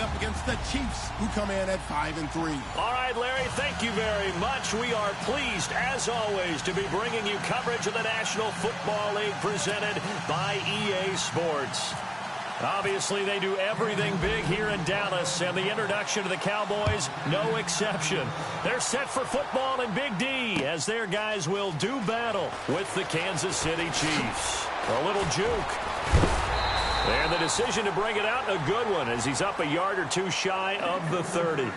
up against the Chiefs, who come in at 5-3. All right, Larry, thank you very much. We are pleased, as always, to be bringing you coverage of the National Football League presented by EA Sports. Obviously, they do everything big here in Dallas, and the introduction to the Cowboys, no exception. They're set for football in Big D, as their guys will do battle with the Kansas City Chiefs. A little juke. And the decision to bring it out, a good one, as he's up a yard or two shy of the 30.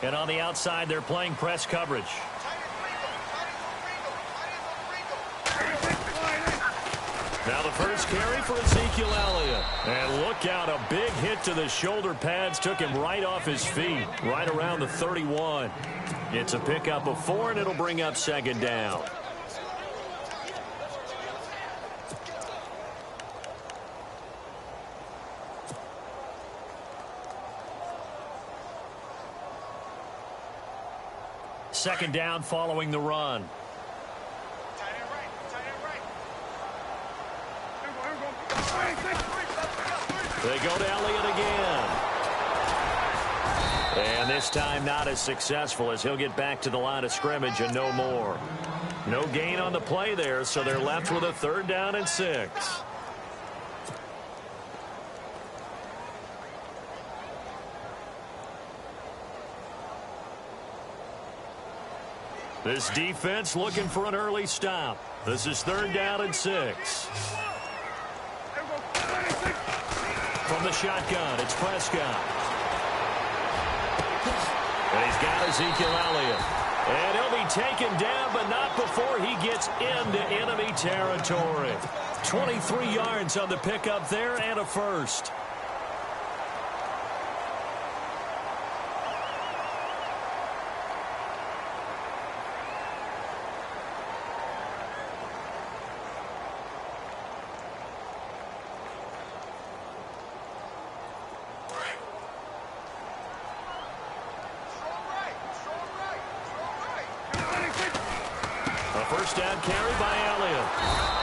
And on the outside, they're playing press coverage. Now the first carry for Ezekiel Elliott. And look out, a big hit to the shoulder pads took him right off his feet, right around the 31. It's a pickup of 4, and it'll bring up second down. Second down following the run. They go to Elliott again. And this time not as successful, as he'll get back to the line of scrimmage and no more. No gain on the play there, so they're left with a 3rd down and 6. This defense looking for an early stop. This is 3rd down and 6. From the shotgun, it's Prescott. And he's got Ezekiel Elliott. And he'll be taken down, but not before he gets into enemy territory. 23 yards on the pickup there and a first. First down carry by Elliott.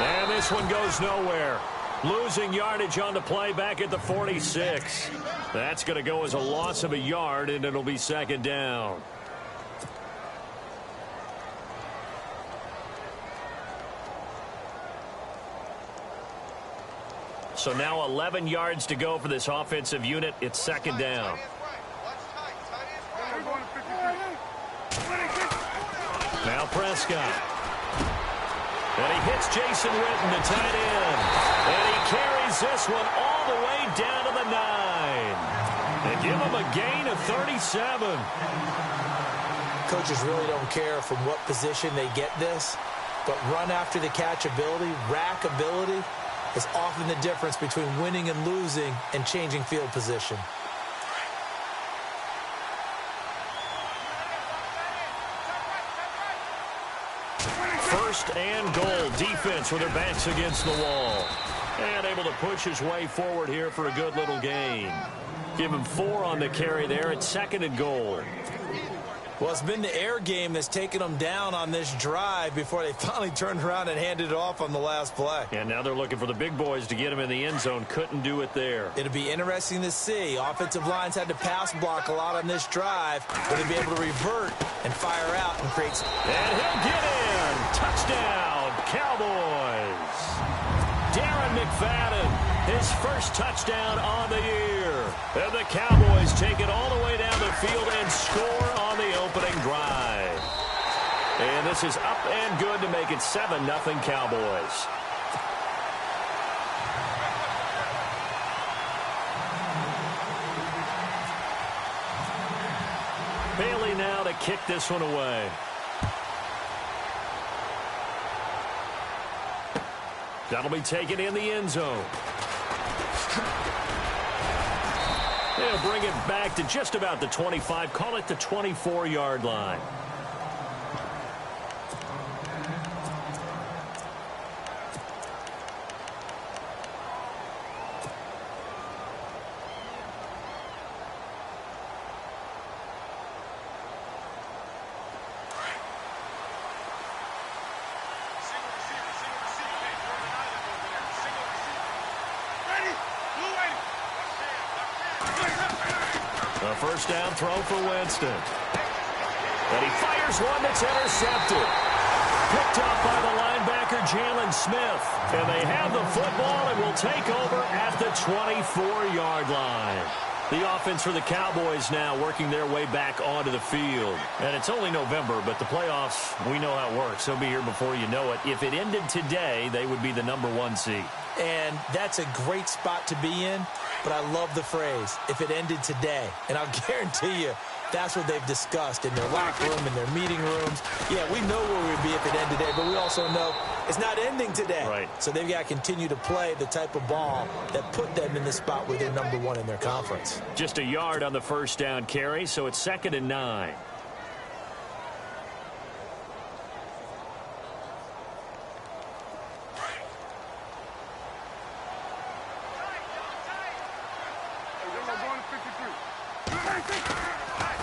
And this one goes nowhere. Losing yardage on the play back at the 46. That's going to go as a loss of a yard, and it'll be second down. So now 11 yards to go for this offensive unit. It's second down. Now Prescott. And he hits Jason Witten, the tight end. And he carries this one all the way down to the 9. And give him a gain of 37. Coaches really don't care from what position they get this, but run after the catch ability, rack ability, is often the difference between winning and losing and changing field position. First and goal. Defense with their backs against the wall. And able to push his way forward here for a good little gain. Give him 4 on the carry there at 2nd and goal. Well, it's been the air game that's taken them down on this drive before they finally turned around and handed it off on the last play. And now they're looking for the big boys to get him in the end zone. Couldn't do it there. It'll be interesting to see. Offensive lines had to pass block a lot on this drive. Will they be able to revert and fire out and create... And he'll get in. Touchdown, Cowboys. Darren McFadden, his first touchdown on the year. And the Cowboys take it all the way down the field and score on the opening drive. And this is up and good to make it 7-0 Cowboys. Bailey now to kick this one away. That'll be taken in the end zone. They'll bring it back to just about the 25. Call it the 24-yard line. A first down throw for Winston. And he fires one that's intercepted. Picked up by the linebacker, Jalen Smith. And they have the football and will take over at the 24-yard line. The offense for the Cowboys now working their way back onto the field. And it's only November, but the playoffs, we know how it works. They'll be here before you know it. If it ended today, they would be the #1 seed. And that's a great spot to be in, but I love the phrase, if it ended today. And I'll guarantee you, that's what they've discussed in their locker room, in their meeting rooms. Yeah, we know where we'd be if it ended today, but we also know it's not ending today. Right. So they've got to continue to play the type of ball that put them in the spot where they're #1 in their conference. Just a yard on the first down carry, so it's 2nd and 9.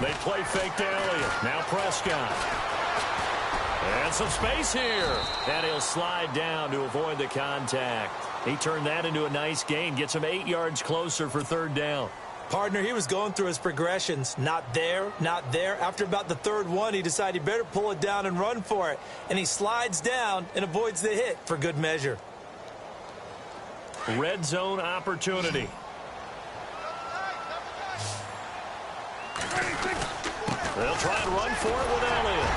They play fake to Elliott. Now Prescott. And some space here. And he'll slide down to avoid the contact. He turned that into a nice gain. Gets him 8 yards closer for 3rd down. Partner, he was going through his progressions. Not there, not there. After about the 3rd one, he decided he better pull it down and run for it. And he slides down and avoids the hit for good measure. Red zone opportunity. They'll try and run for it with Elliott.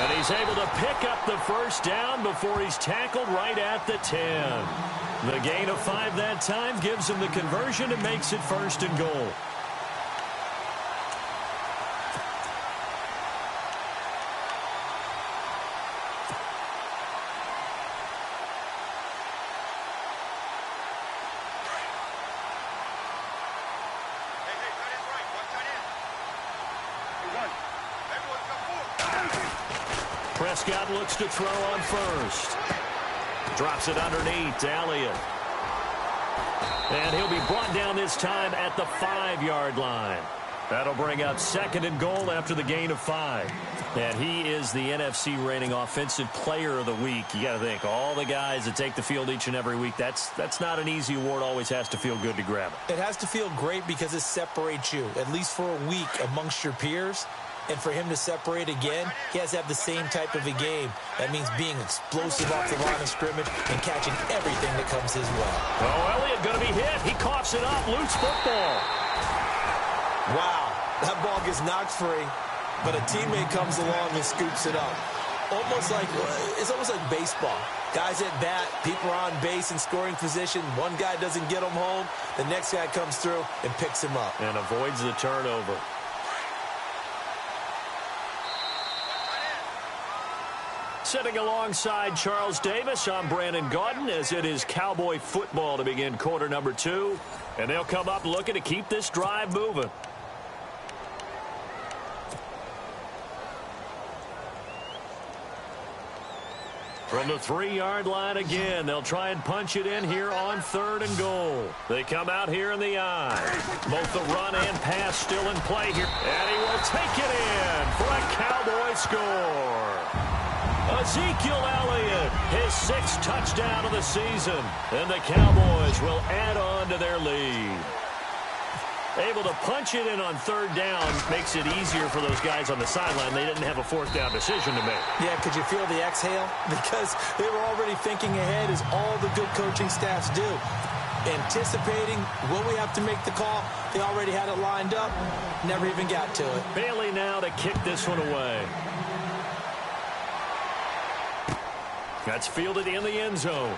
And he's able to pick up the first down before he's tackled right at the 10. The gain of 5 that time gives him the conversion and makes it 1st and goal. Prescott looks to throw on first. Drops it underneath to Elliott. And he'll be brought down this time at the 5-yard line. That'll bring up 2nd and goal after the gain of 5. And he is the NFC reigning offensive player of the week. You got to think, all the guys that take the field each and every week, that's not an easy award. Always has to feel good to grab it. It has to feel great because it separates you, at least for a week, amongst your peers. And for him to separate again, he has to have the same type of a game. That means being explosive off the line of scrimmage and catching everything that comes his way. Oh, Elliott going to be hit. He coughs it up. Loose football. Wow, that ball gets knocked free, but a teammate comes along and scoops it up. It's almost like baseball. Guys at bat, people are on base in scoring position. One guy doesn't get him home. The next guy comes through and picks him up. And avoids the turnover. Sitting alongside Charles Davis, I'm Brandon Gaudin, as it is Cowboy football to begin quarter number 2. And they'll come up looking to keep this drive moving. From the 3-yard line again, they'll try and punch it in here on 3rd and goal. They come out here in the eye. Both the run and pass still in play here. And he will take it in for a Cowboy score. Ezekiel Elliott, his 6th touchdown of the season. And the Cowboys will add on to their lead. Able to punch it in on 3rd down makes it easier for those guys on the sideline. They didn't have a 4th down decision to make. Yeah, could you feel the exhale? Because they were already thinking ahead, as all the good coaching staffs do. Anticipating, will we have to make the call? They already had it lined up, never even got to it. Bailey now to kick this one away. That's fielded in the end zone.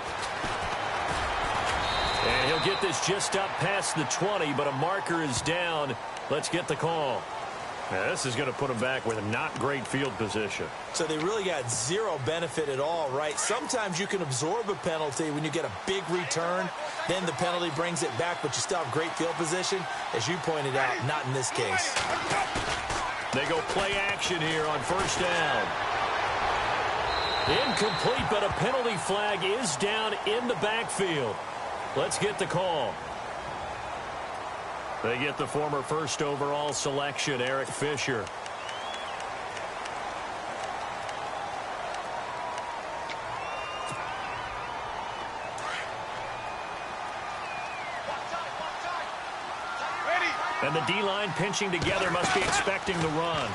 And he'll get this just up past the 20, but a marker is down. Let's get the call. Now, this is going to put him back with a not great field position. So they really got zero benefit at all, right? Sometimes you can absorb a penalty when you get a big return. Then the penalty brings it back, but you still have great field position. As you pointed out, not in this case. They go play action here on 1st down. Incomplete, but a penalty flag is down in the backfield. Let's get the call. They get the former 1st overall selection, Eric Fisher. And the D-line pinching together must be expecting the run.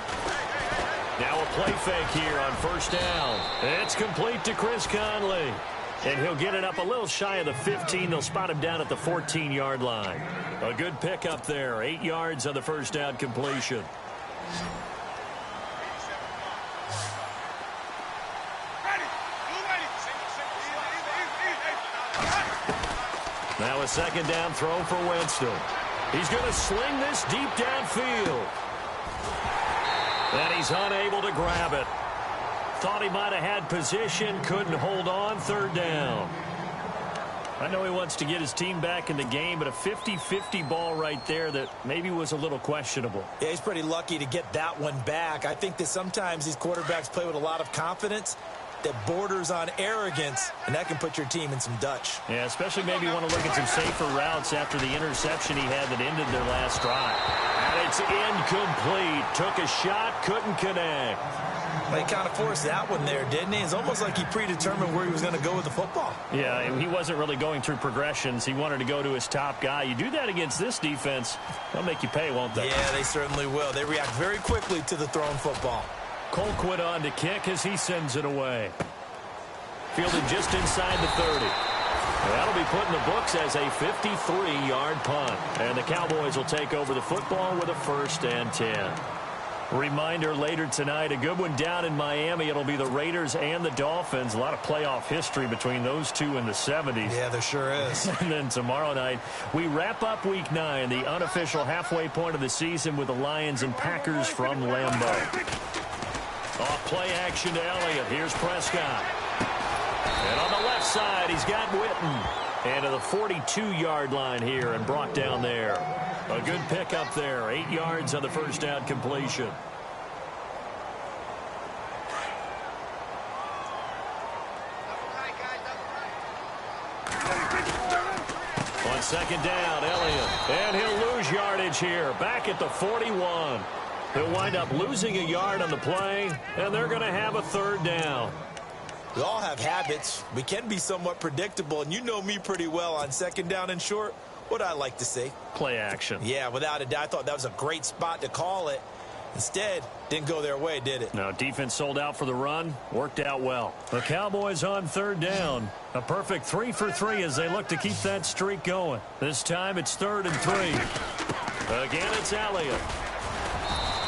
Now a play fake here on first down. It's complete to Chris Conley. And he'll get it up a little shy of the 15. They'll spot him down at the 14-yard line. A good pickup there. 8 yards on the first down completion. Now a second down throw for Winston. He's going to sling this deep downfield. And he's unable to grab it. Thought he might have had position, couldn't hold on, third down. I know he wants to get his team back in the game, but a 50-50 ball right there that maybe was a little questionable. Yeah, he's pretty lucky to get that one back. I think that sometimes these quarterbacks play with a lot of confidence that borders on arrogance, and that can put your team in some Dutch. Yeah, especially maybe you want to look at some safer routes after the interception he had that ended their last drive. And it's incomplete. Took a shot, couldn't connect. Well, he kind of forced that one there, didn't he? It's almost like he predetermined where he was going to go with the football. Yeah, he wasn't really going through progressions. He wanted to go to his top guy. You do that against this defense, they'll make you pay, won't they? Yeah, they certainly will. They react very quickly to the thrown football. Colquitt on to kick as he sends it away. Fielded just inside the 30. That'll be put in the books as a 53-yard punt. And the Cowboys will take over the football with a 1st and 10. Reminder later tonight, a good one down in Miami. It'll be the Raiders and the Dolphins. A lot of playoff history between those two in the 70s. Yeah, there sure is. And then tomorrow night, we wrap up Week 9, the unofficial halfway point of the season with the Lions and Packers from Lambeau. Off play action to Elliott. Here's Prescott. And on the left side, he's got Witten. And to the 42-yard line here and brought down there. A good pickup there. 8 yards on the first down completion. On second down, Elliott. And he'll lose yardage here. Back at the 41. He'll wind up losing a yard on the play, and they're going to have a 3rd down. We all have habits. We can be somewhat predictable, and you know me pretty well on second down and short. What I like to see. Play action. Yeah, without a doubt. I thought that was a great spot to call it. Instead, didn't go their way, did it? No, defense sold out for the run. Worked out well. The Cowboys on 3rd down. A perfect 3 for 3 as they look to keep that streak going. This time it's 3rd and 3. Again, it's Elliott.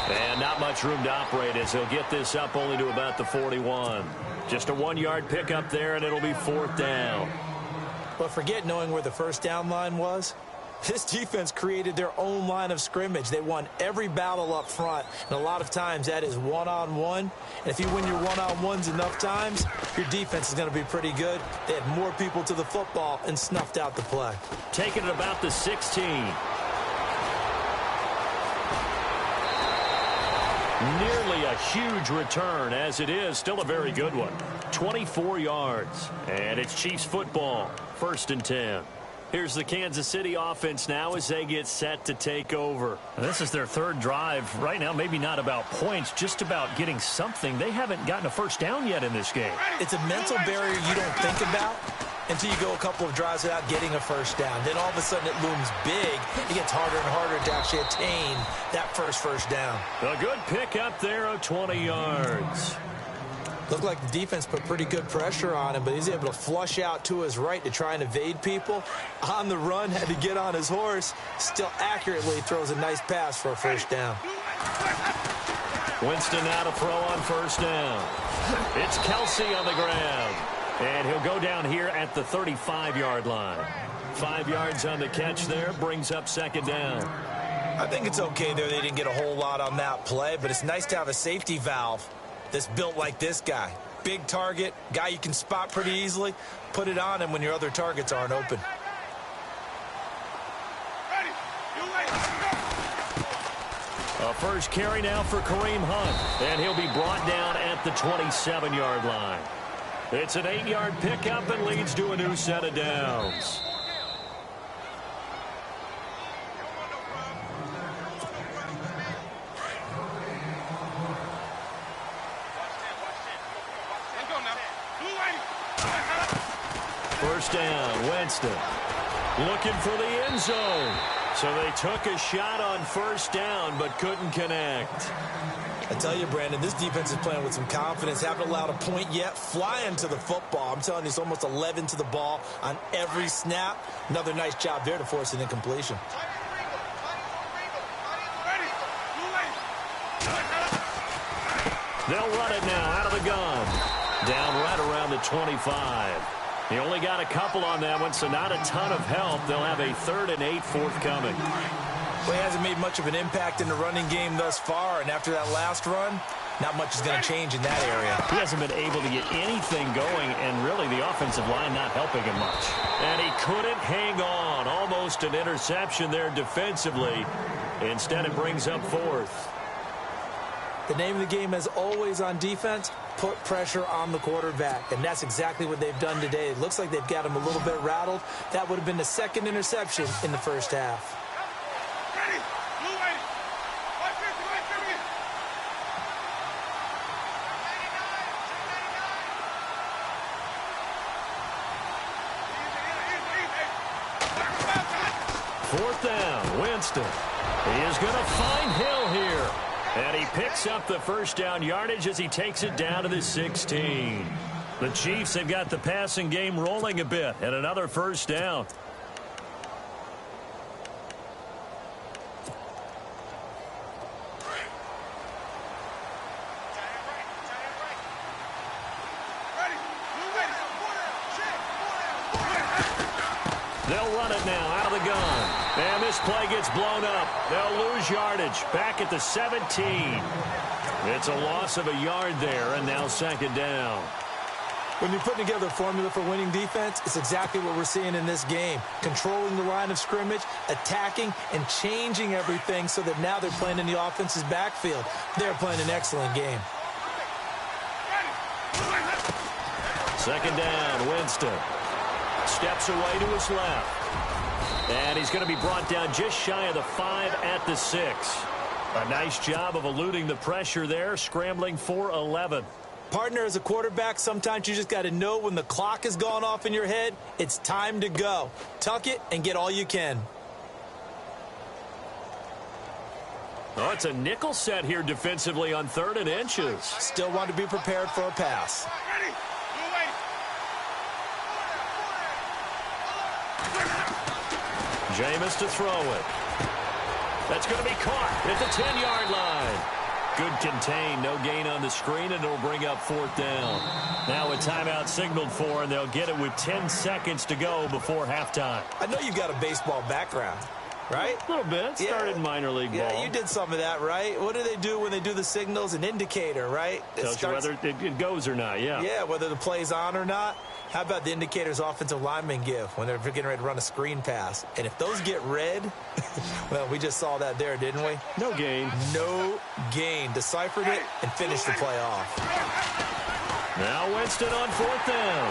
And not much room to operate as he'll get this up only to about the 41. Just a 1-yard pickup there, and it'll be 4th down. But forget knowing where the first down line was. This defense created their own line of scrimmage. They won every battle up front, and a lot of times that is one-on-one. And if you win your one-on-ones enough times, your defense is going to be pretty good. They had more people to the football and snuffed out the play. Taking it about the 16. Nearly a huge return, as it is still a very good one. 24 yards. And it's Chiefs football. 1st and 10. Here's the Kansas City offense now as they get set to take over. This is their 3rd drive. Right now, maybe not about points, just about getting something. They haven't gotten a first down yet in this game. It's a mental barrier you don't think about until you go a couple of drives without getting a first down. Then all of a sudden it looms big. It gets harder and harder to actually attain that first down. A good pickup there of 20 yards. Looked like the defense put pretty good pressure on him, but he's able to flush out to his right to try and evade people. On the run, had to get on his horse. Still accurately throws a nice pass for a first down. Winston now to throw on first down. It's Kelsey on the ground. And he'll go down here at the 35-yard line. 5 yards on the catch there, brings up 2nd down. I think it's okay there. They didn't get a whole lot on that play, but it's nice to have a safety valve that's built like this guy. Big target, guy you can spot pretty easily. Put it on him when your other targets aren't open. A first carry now for Kareem Hunt. And he'll be brought down at the 27-yard line. It's an 8-yard pickup and leads to a new set of downs. First down, Winston. Looking for the end zone. So they took a shot on first down, but couldn't connect. I tell you, Brandon, this defense is playing with some confidence. Haven't allowed a point yet. Flying to the football. I'm telling you, it's almost 11 to the ball on every snap. Another nice job there to force an incompletion. They'll run it now out of the gun. Down right around the 25. He only got a couple on that one, so not a ton of help. They'll have a 3rd and 8 forthcoming. Well, he hasn't made much of an impact in the running game thus far, and after that last run, not much is going to change in that area. He hasn't been able to get anything going, and really the offensive line not helping him much. And he couldn't hang on. Almost an interception there defensively. Instead, it brings up 4th. The name of the game, as always on defense, put pressure on the quarterback. And that's exactly what they've done today. It looks like they've got him a little bit rattled. That would have been the 2nd interception in the first half. Fourth down, Winston. He is going to find Hill here. And he picks up the first down yardage as he takes it down to the 16. The Chiefs have got the passing game rolling a bit, and another first down. They'll run it now out of the gun. And this play gets blown up. They'll lose yardage back at the 17. It's a loss of a yard there, and now 2nd down. When you're putting together a formula for winning defense, it's exactly what we're seeing in this game. Controlling the line of scrimmage, attacking, and changing everything so that now they're playing in the offense's backfield. They're playing an excellent game. 2nd down, Winston. Steps away to his left. And he's going to be brought down just shy of the 5 at the 6. A nice job of eluding the pressure there, scrambling for 11. Partner, as a quarterback, sometimes you just got to know when the clock has gone off in your head, it's time to go. Tuck it and get all you can. Oh, it's a nickel set here defensively on 3rd and inches. Still want to be prepared for a pass. Jameis to throw it. That's going to be caught at the 10-yard line. Good contain, no gain on the screen, and it'll bring up 4th down. Now a timeout signaled for, and they'll get it with 10 seconds to go before halftime. I know you've got a baseball background, right? A little bit. Started in minor league ball. Yeah, you did some of that, right? What do they do when they do the signals? An indicator, right? Tells you whether it goes or not, yeah. Yeah, whether the play's on or not. How about the indicators offensive linemen give when they're getting ready to run a screen pass? And if those get red, well, we just saw that there, didn't we? No gain. No gain. Deciphered it and finished the play off. Now Winston on 4th down.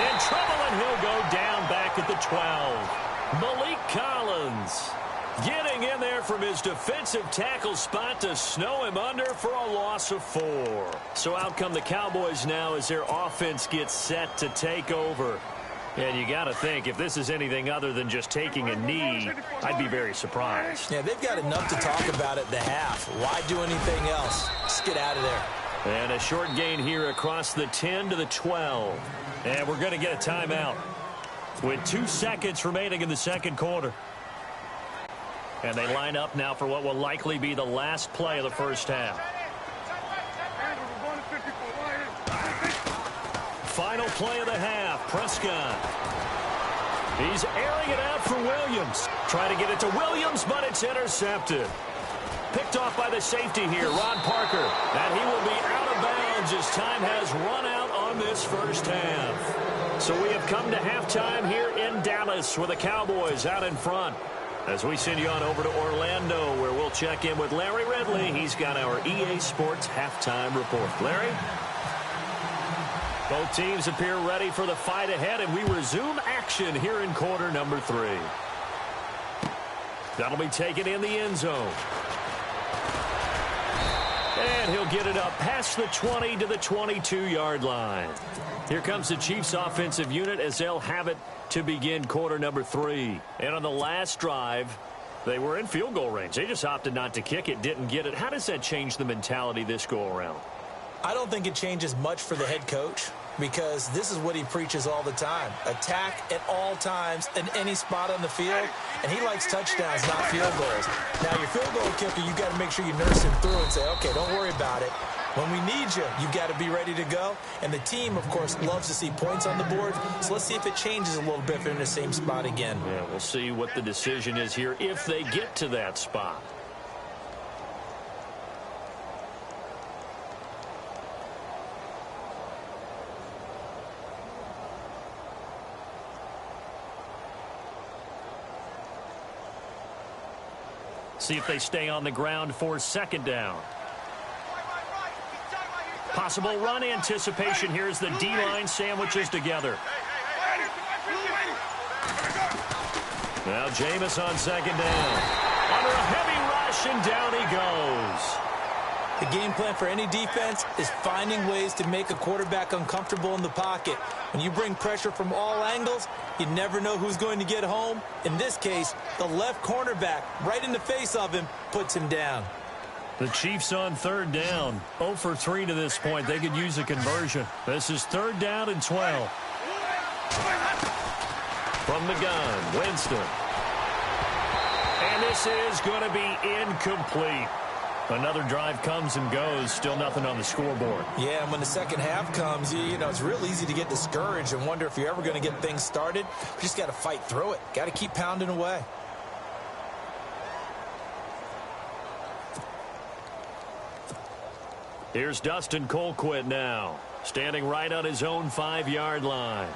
In trouble, and he'll go down back at the 12. Malik Collins getting in there from his defensive tackle spot to snow him under for a loss of 4. So out come the Cowboys now as their offense gets set to take over. And you got to think, if this is anything other than just taking a knee, I'd be very surprised. Yeah, they've got enough to talk about at the half. Why do anything else? Just get out of there. And a short gain here across the 10 to the 12. And we're going to get a timeout with 2 seconds remaining in the 2nd quarter. And they line up now for what will likely be the last play of the first half. Final play of the half, Prescott. He's airing it out for Williams. Trying to get it to Williams, but it's intercepted. Picked off by the safety here, Ron Parker. And he will be out of bounds as time has run out on this first half. So we have come to halftime here in Dallas with the Cowboys out in front. As we send you on over to Orlando, where we'll check in with Larry Ridley. He's got our EA Sports halftime report. Larry? Both teams appear ready for the fight ahead, and we resume action here in quarter number 3. That'll be taken in the end zone. And he'll get it up past the 20 to the 22-yard line. Here comes the Chiefs offensive unit as they'll have it to begin quarter number 3. And on the last drive, They were in field goal range. They just opted not to kick it, didn't get it. How does that change the mentality this go-around? I don't think it changes much for the head coach because this is what he preaches all the time. Attack at all times in any spot on the field, and he likes touchdowns, not field goals. Now, your field goal kicker, you got to make sure you nurse him through and say, okay, don't worry about it. When we need you, you got to be ready to go. And the team, of course, loves to see points on the board. So let's see if it changes a little bit if they're in the same spot again. Yeah, we'll see what the decision is here if they get to that spot. See if they stay on the ground for second down. Possible run anticipation. Here's the D-line sandwiches together. Now Jameis on second down. Under a heavy rush, and down he goes. The game plan for any defense is finding ways to make a quarterback uncomfortable in the pocket. When you bring pressure from all angles, you never know who's going to get home. In this case, the left cornerback, right in the face of him, puts him down. The Chiefs on third down. 0 for 3 to this point. They could use a conversion. This is third down and 12. From the gun, Winston. And this is going to be incomplete. Another drive comes and goes. Still nothing on the scoreboard. Yeah, and when the second half comes, you know, it's real easy to get discouraged and wonder if you're ever going to get things started. You just got to fight through it. Got to keep pounding away. Here's Dustin Colquitt now, standing right on his own 5-yard line.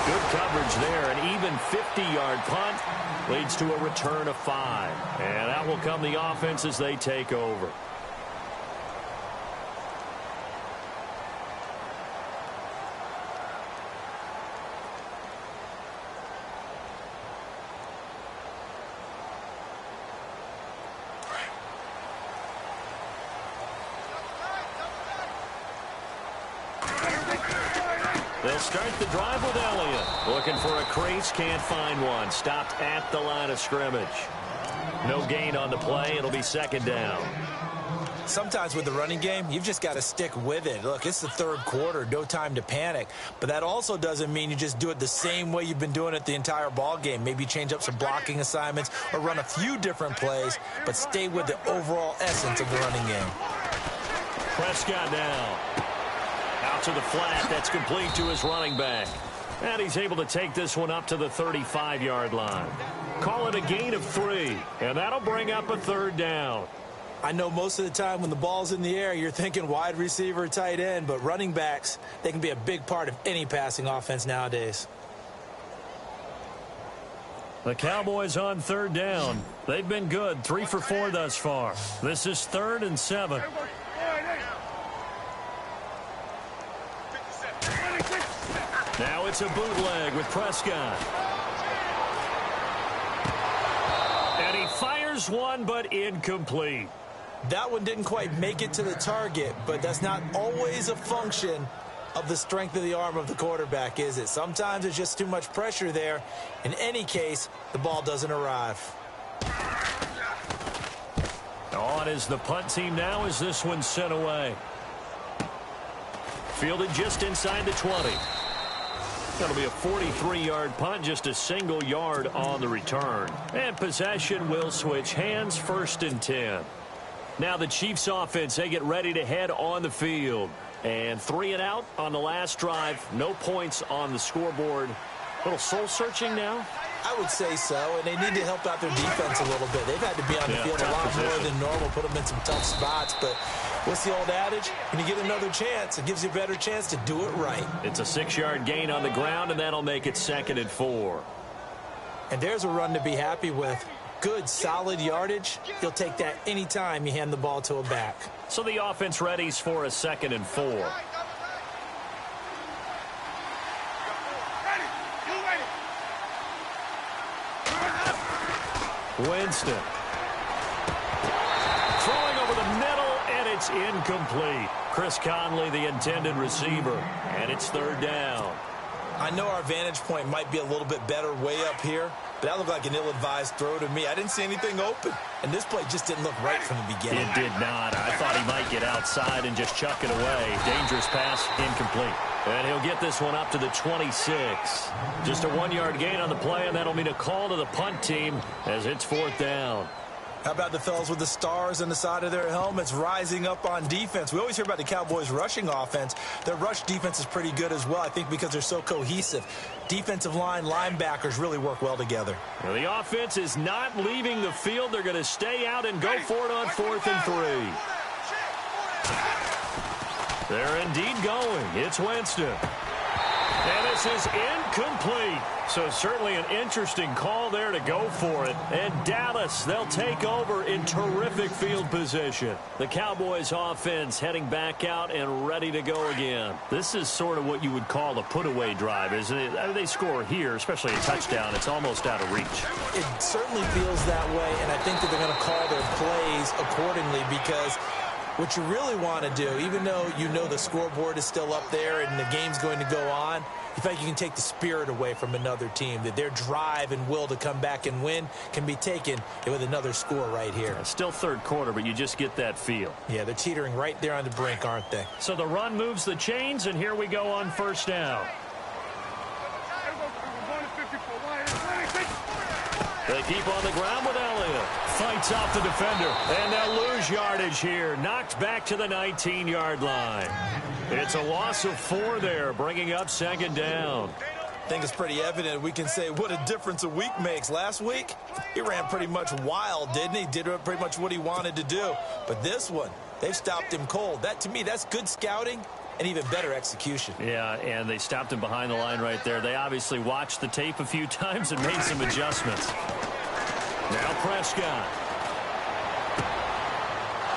Good coverage there. An even 50-yard punt leads to a return of 5. And that will come the offense as they take over. They'll start the drive with Elliott. Looking for a crease, can't find one. Stopped at the line of scrimmage. No gain on the play. It'll be second down. Sometimes with the running game, you've just got to stick with it. Look, it's the third quarter, no time to panic. But that also doesn't mean you just do it the same way you've been doing it the entire ball game. Maybe change up some blocking assignments or run a few different plays, but stay with the overall essence of the running game. Prescott now. Out to the flat. That's complete to his running back. And he's able to take this one up to the 35-yard line. Call it a gain of 3, and that'll bring up a third down. I know most of the time when the ball's in the air, you're thinking wide receiver, tight end, but running backs, they can be a big part of any passing offense nowadays. The Cowboys on third down. They've been good, 3 for 4 thus far. This is 3rd and 7. Now it's a bootleg with Prescott. And he fires one, but incomplete. That one didn't quite make it to the target, but that's not always a function of the strength of the arm of the quarterback, is it? Sometimes it's just too much pressure there. In any case, the ball doesn't arrive. On is the punt team now as this one's sent away. Fielded just inside the 20. That'll be a 43-yard punt, just a single yard on the return. And possession will switch hands, 1st and 10. Now the Chiefs offense, they get ready to head on the field. And 3 and out on the last drive. No points on the scoreboard. A little soul-searching now? I would say so, and they need to help out their defense a little bit. They've had to be on the field a lot more than normal, put them in some tough spots. But what's the old adage? When you get another chance, it gives you a better chance to do it right. It's a 6-yard gain on the ground, and that'll make it 2nd and 4. And there's a run to be happy with. Good, solid yardage. You'll take that any time you hand the ball to a back. So the offense readies for a 2nd and 4. Winston. Throwing over the middle, and it's it's incomplete. Chris Conley, the intended receiver, and it's third down. I know our vantage point might be a little bit better way up here, but that looked like an ill-advised throw to me. I didn't see anything open, and this play just didn't look right from the beginning. It did not. I thought he might get outside and just chuck it away. Dangerous pass, incomplete. And he'll get this one up to the 26. Just a 1-yard gain on the play, and that'll mean a call to the punt team as it's fourth down. How about the fellas with the stars on the side of their helmets rising up on defense? We always hear about the Cowboys' rushing offense. Their rush defense is pretty good as well, I think, because they're so cohesive. Defensive line, linebackers really work well together. Well, the offense is not leaving the field. They're going to stay out and go for it on 4th and 3. They're indeed going. It's Winston. And this is incomplete. So certainly an interesting call there to go for it. And Dallas, they'll take over in terrific field position. The Cowboys offense heading back out and ready to go again. This is sort of what you would call a put-away drive, isn't it? I mean, they score here, especially a touchdown. It's almost out of reach. It certainly feels that way, and I think that they're going to call their plays accordingly because what you really want to do, even though you know the scoreboard is still up there and the game's going to go on, you think you can take the spirit away from another team, that their drive and will to come back and win can be taken with another score right here. Still third quarter, but you just get that feel. Yeah, they're teetering right there on the brink, aren't they? So the run moves the chains, and here we go on first down. They keep on the ground with Elliott. Fights off the defender, and they'll lose yardage here. Knocked back to the 19-yard line. It's a loss of 4 there, bringing up second down. I think it's pretty evident we can say what a difference a week makes. Last week, he ran pretty much wild, didn't he? Did pretty much what he wanted to do. But this one, they've stopped him cold. That, to me, that's good scouting and even better execution. Yeah, and they stopped him behind the line right there. They obviously watched the tape a few times and made some adjustments. Now Prescott.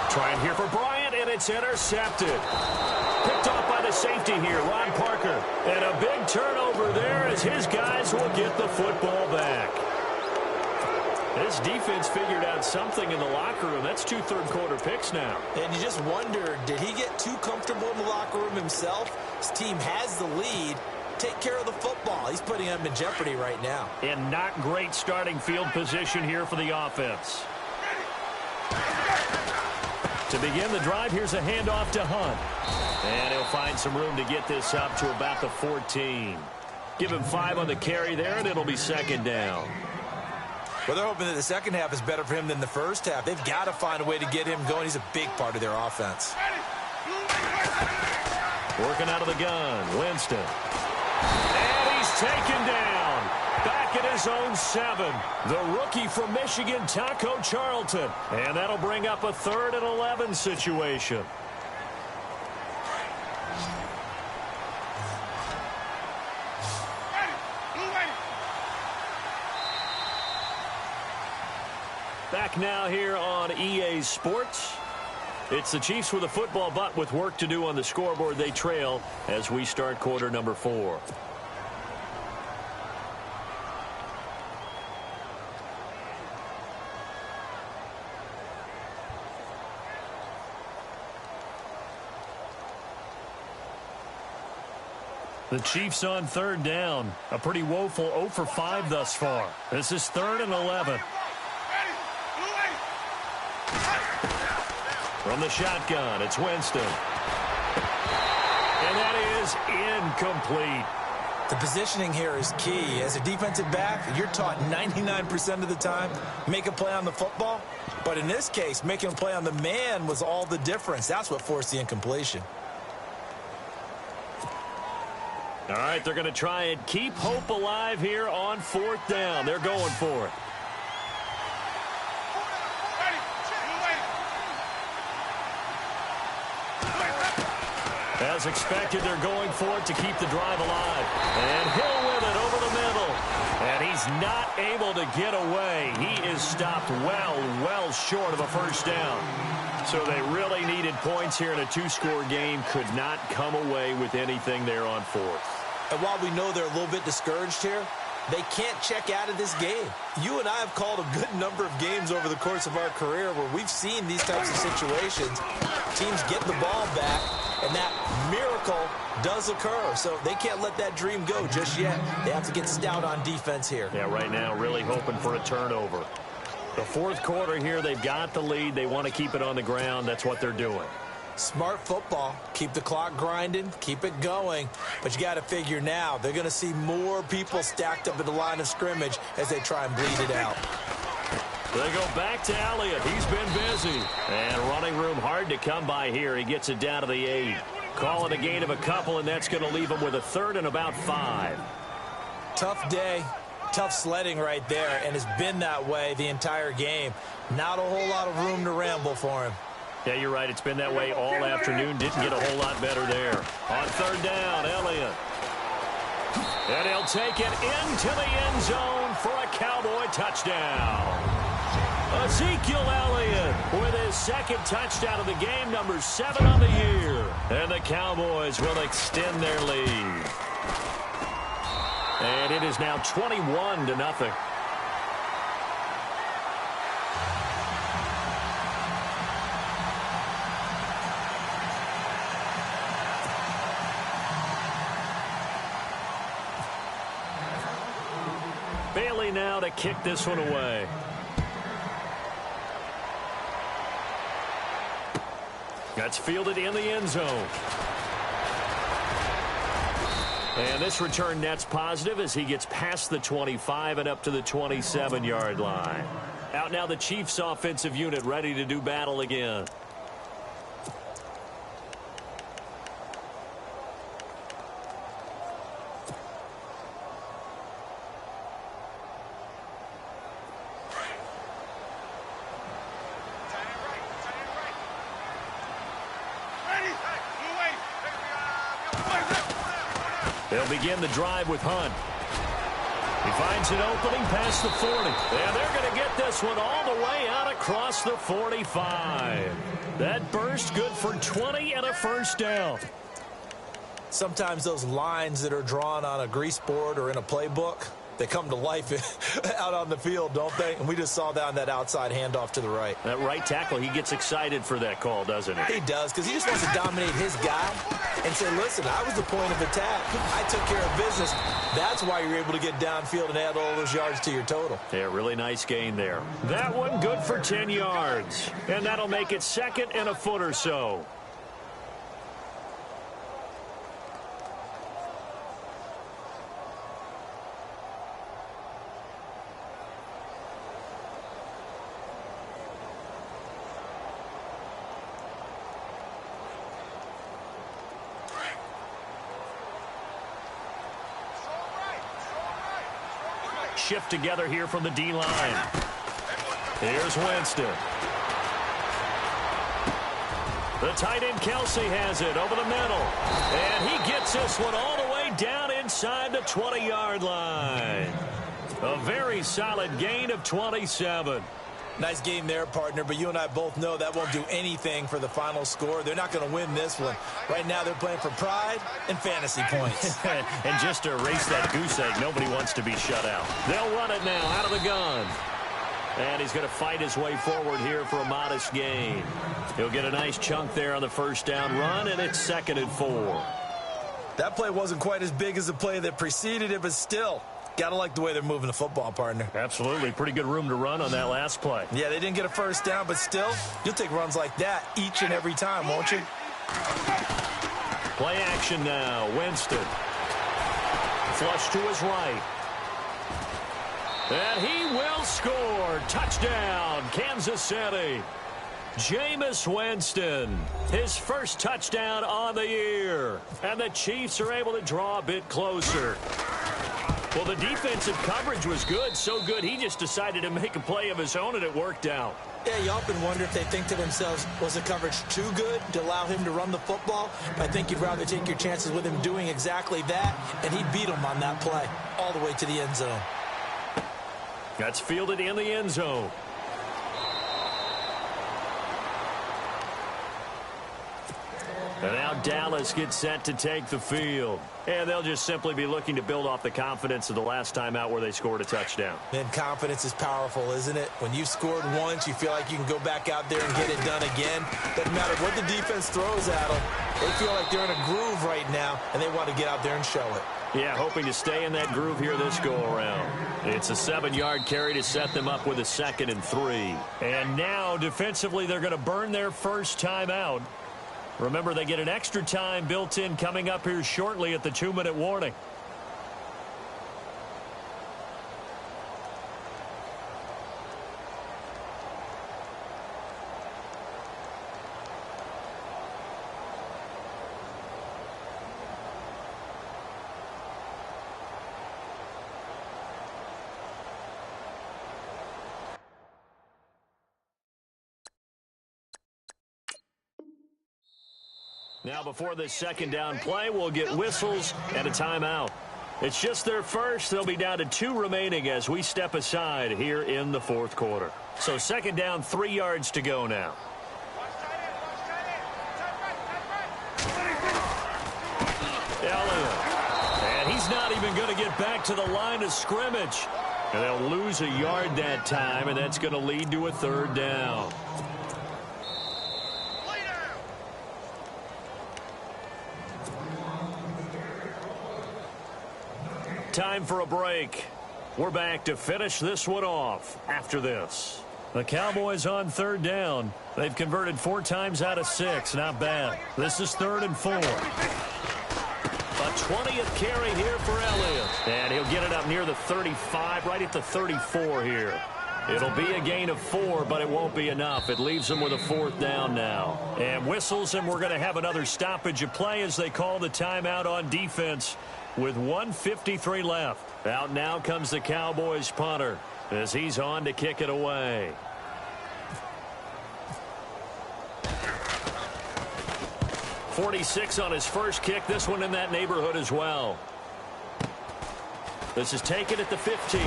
Trying here for Bryant, and it's intercepted. Picked off by the safety here, Ron Parker. And a big turnover there as his guys will get the football back. This defense figured out something in the locker room. That's 2 third-quarter picks now. And you just wonder, did he get too comfortable in the locker room himself? His team has the lead. Take care of the football. He's putting them in jeopardy right now. And not great starting field position here for the offense. To begin the drive, here's a handoff to Hunt. And he'll find some room to get this up to about the 14. Give him 5 on the carry there, and it'll be second down. Well, they're hoping that the second half is better for him than the first half. They've got to find a way to get him going. He's a big part of their offense. Working out of the gun, Winston. And he's taken down. Back at his own 7. The rookie from Michigan, Taco Charlton. And that'll bring up a 3rd and 11 situation. Back now here on EA Sports. It's the Chiefs with a football, but with work to do on the scoreboard. They trail as we start quarter number 4. The Chiefs on 3rd down. A pretty woeful 0 for 5 thus far. This is 3rd and 11. From the shotgun, it's Winston. And that is incomplete. The positioning here is key. As a defensive back, you're taught 99% of the time, make a play on the football. But in this case, making a play on the man was all the difference. That's what forced the incompletion. All right, they're going to try and keep hope alive here on 4th down. They're going for it. As expected, they're going for it to keep the drive alive. And Hill with it over the middle. And he's not able to get away. He is stopped well short of a first down. So they really needed points here in a 2-score game. Could not come away with anything there on 4th. And while we know they're a little bit discouraged here, They can't check out of this game. You and I have called a good number of games over the course of our career where we've seen these types of situations. Teams get the ball back, and that miracle does occur. So they can't let that dream go just yet. They have to get stout on defense here. Yeah, right now really hoping for a turnover. The fourth quarter here, they've got the lead. They want to keep it on the ground. That's what they're doing. Smart football. Keep the clock grinding. Keep it going. But you got to figure now, they're going to see more people stacked up at the line of scrimmage as they try and bleed it out. They go back to Elliott. He's been busy. And running room hard to come by here. He gets it down to the 8. Call it a gain of a couple, and that's going to leave him with a third and about 5. Tough day. Tough sledding right there, and it's been that way the entire game. Not a whole lot of room to ramble for him. Yeah, you're right. It's been that way all afternoon. Didn't get a whole lot better there. On third down, Elliott. And he'll take it into the end zone for a Cowboy touchdown. Ezekiel Elliott with his second touchdown of the game, number 7 on the year. And the Cowboys will extend their lead. And it is now 21-0. Bailey now to kick this one away. That's fielded in the end zone. And this return net's positive as he gets past the 25 and up to the 27-yard line. Out now the Chiefs offensive unit ready to do battle again. They'll begin the drive with Hunt. He finds an opening past the 40. And they're going to get this one all the way out across the 45. That burst good for 20 and a first down. Sometimes those lines that are drawn on a grease board or in a playbook, they come to life out on the field, don't they? And we just saw that on that outside handoff to the right. That right tackle, he gets excited for that call, doesn't he? He does, because he just wants to dominate his guy and say, listen, I was the point of attack. I took care of business. That's why you're able to get downfield and add all those yards to your total. Yeah, really nice gain there. That one good for 10 yards. And that'll make it second and a foot or so. Shift together here from the D-line. Here's Winston. The tight end Kelsey has it over the middle. And he gets this one all the way down inside the 20-yard line. A very solid gain of 27. Nice game there, partner, but you and I both know that won't do anything for the final score. They're not going to win this one. Right now they're playing for pride and fantasy points. And just to erase that goose egg, nobody wants to be shut out. They'll run it now out of the gun. And he's going to fight his way forward here for a modest gain. He'll get a nice chunk there on the first down run, and it's 2nd and 4. That play wasn't quite as big as the play that preceded it, but still, got to like the way they're moving the football, partner. Absolutely. Pretty good room to run on that last play. Yeah, they didn't get a first down, but still, you'll take runs like that each and every time, won't you? Play action now. Winston. Flush to his right. And he will score. Touchdown, Kansas City. Jameis Winston, his first touchdown on the year. And the Chiefs are able to draw a bit closer. Well, the defensive coverage was good, so good he just decided to make a play of his own, and it worked out. Yeah, you often wonder if they think to themselves, was the coverage too good to allow him to run the football? I think you'd rather take your chances with him doing exactly that, and he beat him on that play all the way to the end zone. That's fielded in the end zone. And now Dallas gets set to take the field. And they'll just simply be looking to build off the confidence of the last time out where they scored a touchdown. Man, confidence is powerful, isn't it? When you've scored once, you feel like you can go back out there and get it done again. Doesn't matter what the defense throws at them. They feel like they're in a groove right now, and they want to get out there and show it. Yeah, hoping to stay in that groove here this go-around. It's a 7-yard carry to set them up with a 2nd and 3. And now, defensively, they're going to burn their first time out. Remember, they get an extra time built in coming up here shortly at the 2-minute warning. Now, before this 2nd down play, we'll get whistles and a timeout. It's just their first. They'll be down to 2 remaining as we step aside here in the 4th quarter. So 2nd down, 3 yards to go now. Elliott. And he's not even going to get back to the line of scrimmage. And they'll lose a yard that time, and that's going to lead to a 3rd down. Time for a break. We're back to finish this one off after this. The Cowboys on 3rd down. They've converted 4 times out of 6. Not bad. This is 3rd and 4. A 20th carry here for Elliott. And he'll get it up near the 35, right at the 34 here. It'll be a gain of 4, but it won't be enough. It leaves them with a 4th down now. And whistles, and we're going to have another stoppage of play as they call the timeout on defense with 1:53 left. Out now comes the Cowboys punter as he's on to kick it away. .46 on his first kick. This one in that neighborhood as well. This is taken at the 15.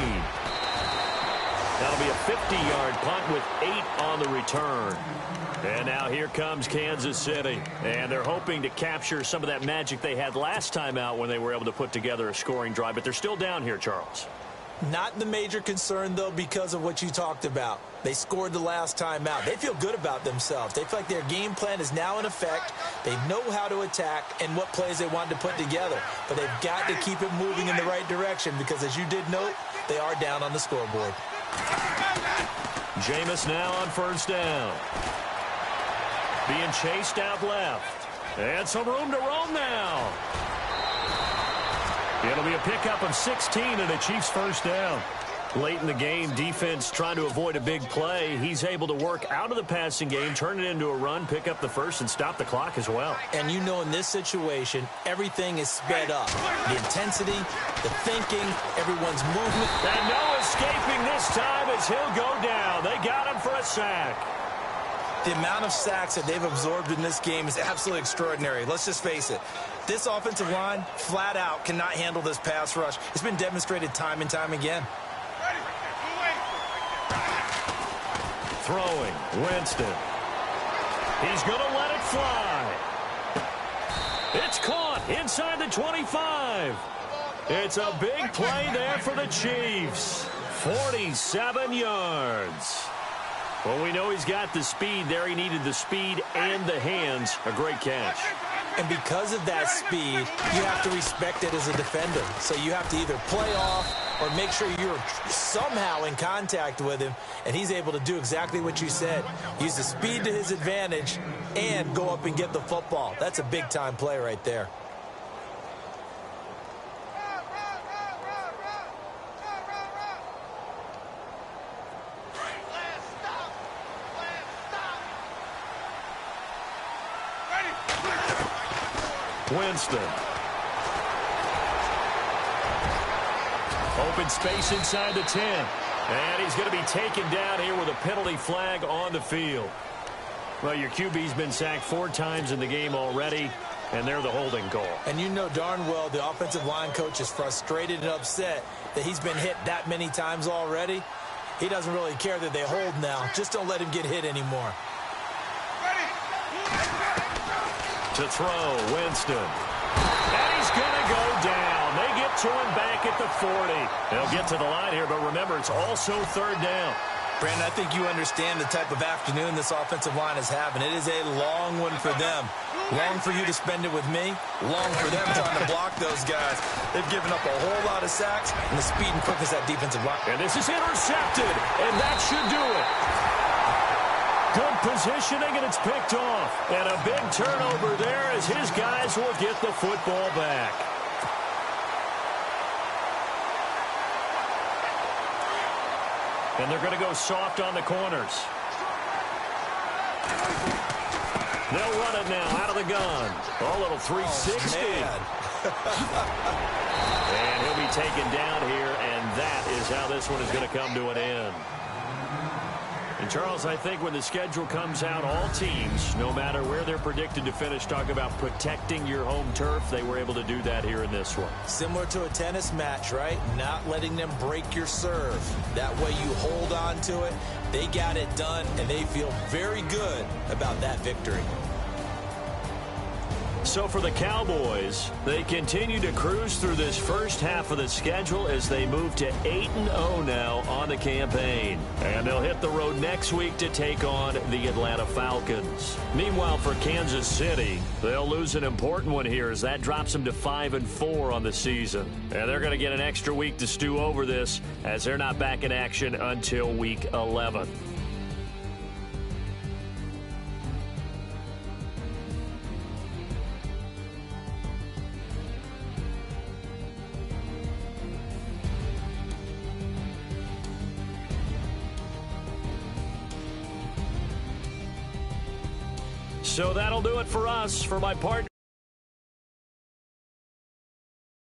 That'll be a 50-yard punt with 8 on the return. And now here comes Kansas City. And they're hoping to capture some of that magic they had last time out when they were able to put together a scoring drive. But they're still down here, Charles. Not the major concern, though, because of what you talked about. They scored the last time out. They feel good about themselves. They feel like their game plan is now in effect. They know how to attack and what plays they want to put together. But they've got to keep it moving in the right direction because, as you did note, they are down on the scoreboard. Jameis now on 1st down. Being chased out left. And some room to roam now. It'll be a pickup of 16 and a Chiefs 1st down. Late in the game, defense trying to avoid a big play. He's able to work out of the passing game, turn it into a run, pick up the first, and stop the clock as well. And you know in this situation, everything is sped up. The intensity, the thinking, everyone's movement. And no escaping this time as he'll go down. They got him for a sack. The amount of sacks that they've absorbed in this game is absolutely extraordinary. Let's just face it. This offensive line, flat out, cannot handle this pass rush. It's been demonstrated time and time again. Throwing, Winston. He's going to let it fly. It's caught inside the 25. It's a big play there for the Chiefs. 47 yards. Well, we know he's got the speed there. He needed the speed and the hands. A great catch. And because of that speed, you have to respect it as a defender. So you have to either play off or make sure you're somehow in contact with him, and he's able to do exactly what you said. Use the speed to his advantage and go up and get the football. That's a big-time play right there. Winston. Open space inside the 10. And he's going to be taken down here with a penalty flag on the field. Well, your QB's been sacked 4 times in the game already, and they're the holding call. And you know darn well the offensive line coach is frustrated and upset that he's been hit that many times already. He doesn't really care that they hold now. Just don't let him get hit anymore. To throw, Winston. And he's going to go down. They get to him back at the 40. They'll get to the line here, but remember, it's also third down. Brandon, I think you understand the type of afternoon this offensive line is having. It is a long one for them. Long for you to spend it with me. Long for them trying to block those guys. They've given up a whole lot of sacks, and the speed and quickness that defensive line. And this is intercepted, and that should do it. Good positioning, and it's picked off. And a big turnover there as his guys will get the football back. And they're going to go soft on the corners. They'll run it now out of the gun. A little 360. And he'll be taken down here, and that is how this one is going to come to an end. And, Charles, I think when the schedule comes out, all teams, no matter where they're predicted to finish, talk about protecting your home turf. They were able to do that here in this one. Similar to a tennis match, right? Not letting them break your serve. That way you hold on to it. They got it done, and they feel very good about that victory. So for the Cowboys, they continue to cruise through this first half of the schedule as they move to 8-0 now on the campaign. And they'll hit the road next week to take on the Atlanta Falcons. Meanwhile, for Kansas City, they'll lose an important one here as that drops them to 5-4 on the season. And they're going to get an extra week to stew over this as they're not back in action until week 11. So that'll do it for us. For my partner